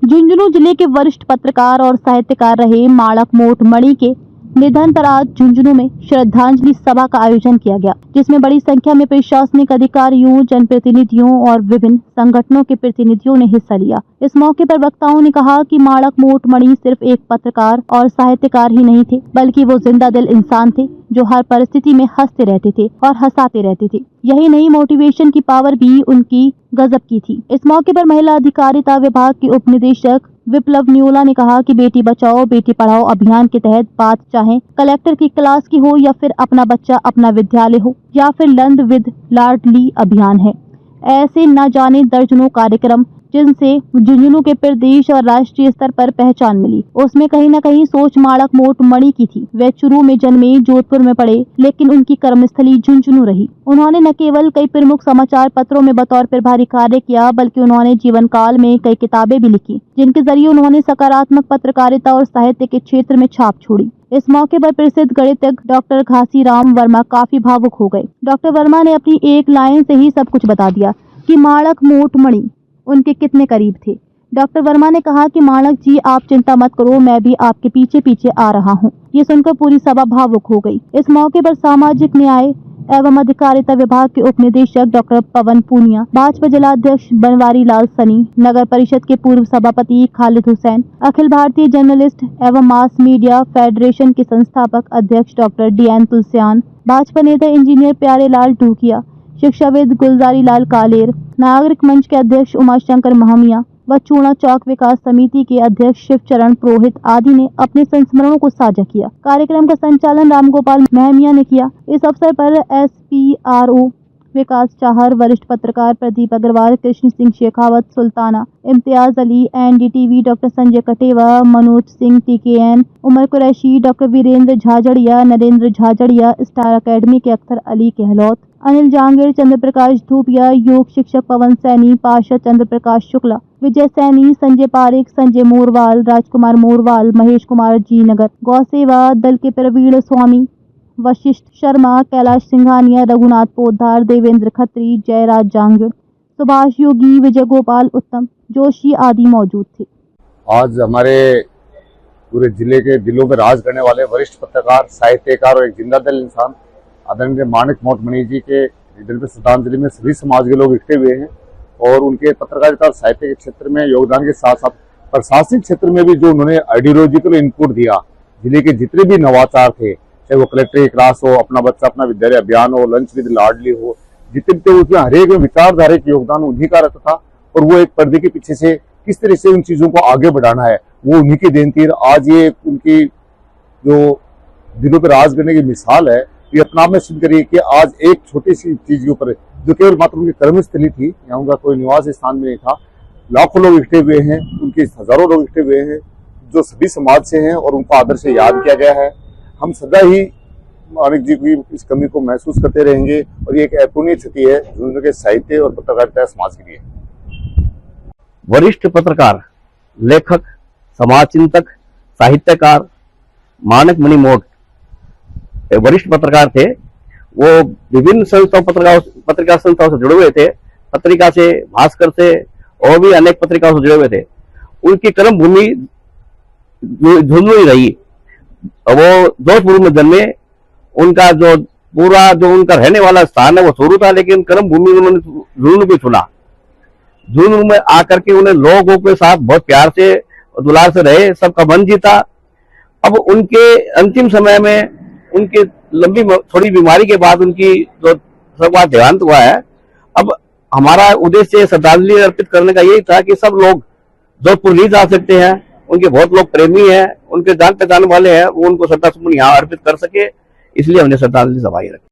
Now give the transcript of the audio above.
झुंझुनू जिले के वरिष्ठ पत्रकार और साहित्यकार रहे माणक मोट मणि के निधन पर आज झुंझुनू में श्रद्धांजलि सभा का आयोजन किया गया, जिसमें बड़ी संख्या में प्रशासनिक अधिकारियों, जनप्रतिनिधियों और विभिन्न संगठनों के प्रतिनिधियों ने हिस्सा लिया। इस मौके पर वक्ताओं ने कहा कि माणक मोट मणि सिर्फ एक पत्रकार और साहित्यकार ही नहीं थे, बल्कि वो जिंदा दिल इंसान थे जो हर परिस्थिति में हंसते रहते थे और हंसाते रहते थे। यही नहीं, मोटिवेशन की पावर भी उनकी गजब की थी। इस मौके पर महिला अधिकारिता विभाग के उप निदेशक विप्लव न्योला ने कहा कि बेटी बचाओ बेटी पढ़ाओ अभियान के तहत बात चाहे कलेक्टर की क्लास की हो या फिर अपना बच्चा अपना विद्यालय हो या फिर लंद विद लाडली अभियान है, ऐसे न जाने दर्जनों कार्यक्रम जिनसे झुंझुनू के प्रदेश और राष्ट्रीय स्तर पर पहचान मिली, उसमें कहीं न कहीं सोच माणक मोट मणि की थी। वे चुरू में जन्मे, जोधपुर में पढ़े, लेकिन उनकी कर्मस्थली झुंझुनू रही। उन्होंने न केवल कई प्रमुख समाचार पत्रों में बतौर प्रभारी कार्य किया, बल्कि उन्होंने जीवन काल में कई किताबें भी लिखी, जिनके जरिए उन्होंने सकारात्मक पत्रकारिता और साहित्य के क्षेत्र में छाप छोड़ी। इस मौके पर प्रसिद्ध गणितज्ञ डॉक्टर घासीराम वर्मा काफी भावुक हो गए। डॉक्टर वर्मा ने अपनी एक लाइन से ही सब कुछ बता दिया कि माणक मोट मणि उनके कितने करीब थे। डॉक्टर वर्मा ने कहा कि माणक जी, आप चिंता मत करो, मैं भी आपके पीछे पीछे आ रहा हूँ। ये सुनकर पूरी सभा भावुक हो गई। इस मौके पर सामाजिक न्याय एवं अधिकारिता विभाग के उप निदेशक डॉक्टर पवन पूनिया, भाजपा जिलाध्यक्ष बनवारी लाल सनी, नगर परिषद के पूर्व सभापति खालिद हुसैन, अखिल भारतीय जर्नलिस्ट एवं मास मीडिया फेडरेशन के संस्थापक अध्यक्ष डॉक्टर DN तुलसियान, भाजपा नेता इंजीनियर प्यारे लाल टूकिया, शिक्षाविद गुलजारी लाल कालेर, नागरिक मंच के अध्यक्ष उमाशंकर महमिया व चूना चौक विकास समिति के अध्यक्ष शिवचरण पुरोहित आदि ने अपने संस्मरणों को साझा किया। कार्यक्रम का संचालन रामगोपाल महमिया ने किया। इस अवसर पर SPRO विकास चाहर, वरिष्ठ पत्रकार Pradeep Agarwal, Krishna Singh Shekhawat Sultana, Imtiaz Ali, NDTV doctor Sanjay Kateva, Manoj Singh TKN, Umar Qureshi, doctor Virendra Jhajharia, Narendra Jhajharia, star academy के अख्तर अली गहलोत, अनिल जांगीर, चंद्र प्रकाश धूपिया, योग शिक्षक पवन सैनी, पार्षद चंद्र प्रकाश शुक्ला, विजय सैनी, संजय पारिक, संजय मोरवाल, राजकुमार मोरवाल, महेश कुमार जी नगर, गौसेवा दल के प्रवीण स्वामी, वशिष्ठ शर्मा, कैलाश सिंघानिया, रघुनाथ पोद्दार, देवेंद्र खत्री, जयराज जांगीर, सुभाष योगी, विजय गोपाल उत्तम जोशी आदि मौजूद थे। आज हमारे पूरे जिले के दिलों में राज करने वाले वरिष्ठ पत्रकार, साहित्यकार और एक जिंदा दिल इंसान आदरणीय माणक मोट मणि जी के निधन पर श्रद्धांजलि में सभी समाज के लोग इकट्ठे हुए हैं और उनके पत्रकारिता और साहित्य के क्षेत्र में योगदान के साथ साथ प्रशासनिक क्षेत्र में भी जो उन्होंने आइडियोलॉजिकल इनपुट दिया, जिले के जितने भी नवाचार थे, चाहे वो कलेक्टर की क्लास हो, अपना बच्चा अपना विद्यालय अभियान हो, लंच विद लाडली हो, जितने थे उसमें हरेक विचारधारा की योगदान उन्हीं का रहता था और वो एक पर्दे के पीछे से किस तरह से उन चीजों को आगे बढ़ाना है वो उन्हीं की देन थी। आज ये उनकी जो दिलों पर राज करने की मिसाल है, ये अपना आप में सिद्ध करिए कि आज एक छोटी सी चीज के ऊपर जो केवल मात्र उनकी कर्मस्थली थी, यहाँ उनका कोई निवास स्थान में नहीं था, लाखों लोग इकट्ठे हुए हैं, उनके हजारों लोग इकट्ठे हुए हैं जो सभी समाज से हैं और उनको आदर से याद किया गया है। हम सदा ही माणक जी की इस कमी को महसूस करते रहेंगे और ये एक अपूर्णीय क्षति है झुंझुनू के साहित्य और पत्रकारिता समाज के लिए। वरिष्ठ पत्रकार, लेखक, समाज चिंतक, साहित्यकार माणक मणि मोट वरिष्ठ पत्रकार थे। वो विभिन्न संस्थाओं पत्रिका संस्थाओं से जुड़े हुए थे, पत्रिका से, भास्कर से और भी अनेक पत्रिकाओं से जुड़े हुए थे। उनकी कर्म भूमि झुंझुनू ही रही। वो जोधपुर में जन्मे, उनका जो पूरा जो उनका रहने वाला स्थान है वो चूरू था, लेकिन कर्म भूमि उन्होंने झुंझुनू को चुना। झुंझुनू में आकर के उन्हें लोगों के साथ बहुत प्यार से दुलार से रहे, सबका मन जीता। अब उनके अंतिम समय में उनकी लंबी थोड़ी बीमारी के बाद उनकी जो सबका देहांत हुआ है। अब हमारा उद्देश्य श्रद्धांजलि अर्पित करने का यही था कि सब लोग जोधपुर नहीं जा सकते हैं, उनके बहुत लोग प्रेमी हैं, उनके जान पहचान वाले हैं, वो उनको श्रद्धासुमन यहाँ अर्पित कर सके, इसलिए हमने श्रद्धांजलि सभा रखी।